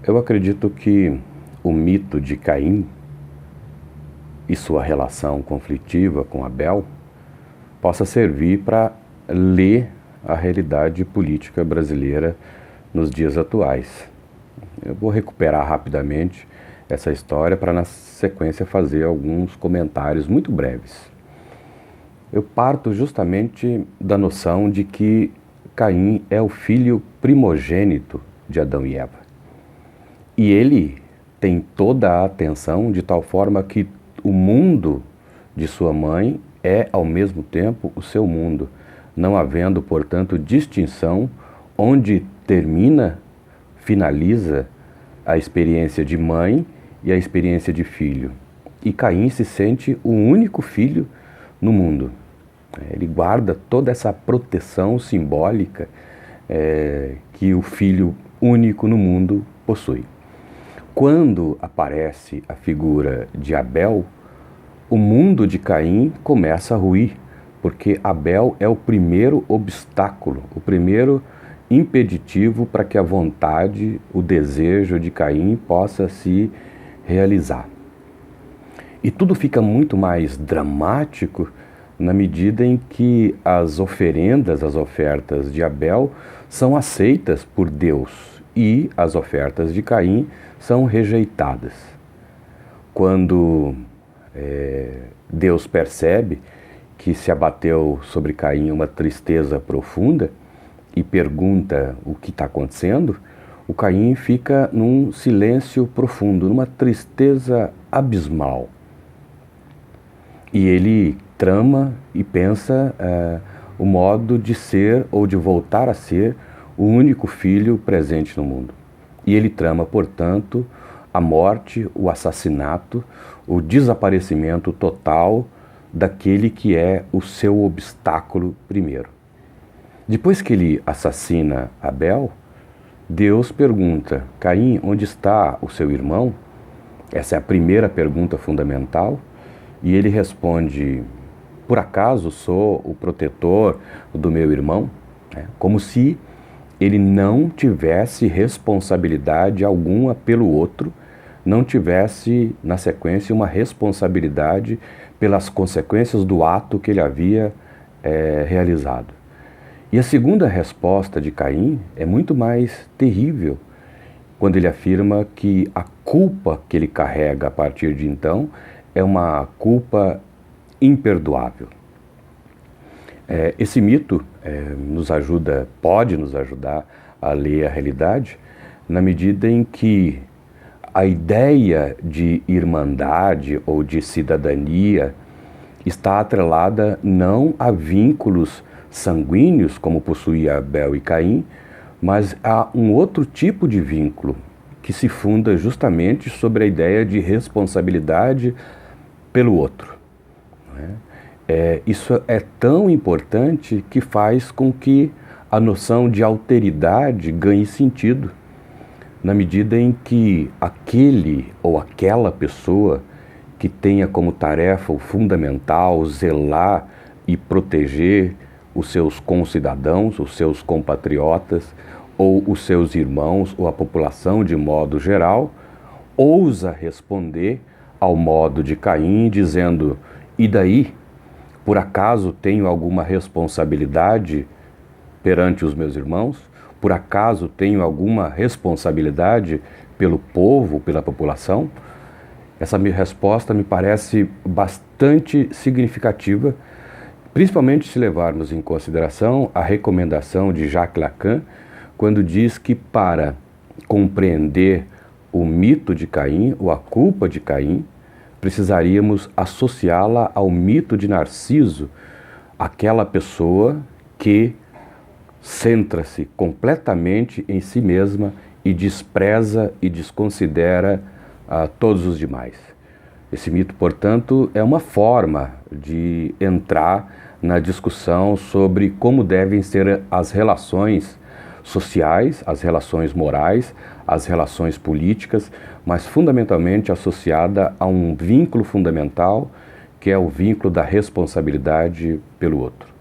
Eu acredito que o mito de Caim e sua relação conflitiva com Abel possa servir para ler a realidade política brasileira nos dias atuais. Eu vou recuperar rapidamente essa história para, na sequência, fazer alguns comentários muito breves. Eu parto justamente da noção de que Caim é o filho primogênito de Adão e Eva. E ele tem toda a atenção de tal forma que o mundo de sua mãe é, ao mesmo tempo, o seu mundo, não havendo, portanto, distinção onde termina, finaliza a experiência de mãe e a experiência de filho. E Caim se sente o único filho no mundo. Ele guarda toda essa proteção simbólica que o filho único no mundo possui. Quando aparece a figura de Abel, o mundo de Caim começa a ruir, porque Abel é o primeiro obstáculo, o primeiro impeditivo para que a vontade, o desejo de Caim possa se realizar. E tudo fica muito mais dramático na medida em que as oferendas, as ofertas de Abel são aceitas por Deus e as ofertas de Caim são rejeitadas. Quando Deus percebe que se abateu sobre Caim uma tristeza profunda e pergunta o que está acontecendo, o Caim fica num silêncio profundo, numa tristeza abismal. E ele trama e pensa o modo de ser ou de voltar a ser o único filho presente no mundo. E ele trama, portanto, a morte, o assassinato, o desaparecimento total daquele que é o seu obstáculo primeiro. Depois que ele assassina Abel, Deus pergunta: Caim, onde está o seu irmão? Essa é a primeira pergunta fundamental. E ele responde: por acaso sou o protetor do meu irmão? Como se ele não tivesse responsabilidade alguma pelo outro, não tivesse, na sequência, uma responsabilidade pelas consequências do ato que ele havia realizado. E a segunda resposta de Caim é muito mais terrível, quando ele afirma que a culpa que ele carrega a partir de então é uma culpa imperdoável. Esse mito pode nos ajudar a ler a realidade, na medida em que a ideia de irmandade ou de cidadania está atrelada não a vínculos sanguíneos, como possuía Abel e Caim, mas a um outro tipo de vínculo, que se funda justamente sobre a ideia de responsabilidade pelo outro. Isso é tão importante que faz com que a noção de alteridade ganhe sentido, na medida em que aquele ou aquela pessoa que tenha como tarefa o fundamental zelar e proteger os seus concidadãos, os seus compatriotas, ou os seus irmãos, ou a população de modo geral, ousa responder ao modo de Caim, dizendo: e daí? Por acaso tenho alguma responsabilidade perante os meus irmãos? Por acaso tenho alguma responsabilidade pelo povo, pela população? Essa minha resposta me parece bastante significativa, principalmente se levarmos em consideração a recomendação de Jacques Lacan, quando diz que para compreender o mito de Caim, ou a culpa de Caim, precisaríamos associá-la ao mito de Narciso, aquela pessoa que centra-se completamente em si mesma e despreza e desconsidera todos os demais. Esse mito, portanto, é uma forma de entrar na discussão sobre como devem ser as relações sociais, as relações morais, as relações políticas, mas fundamentalmente associada a um vínculo fundamental, que é o vínculo da responsabilidade pelo outro.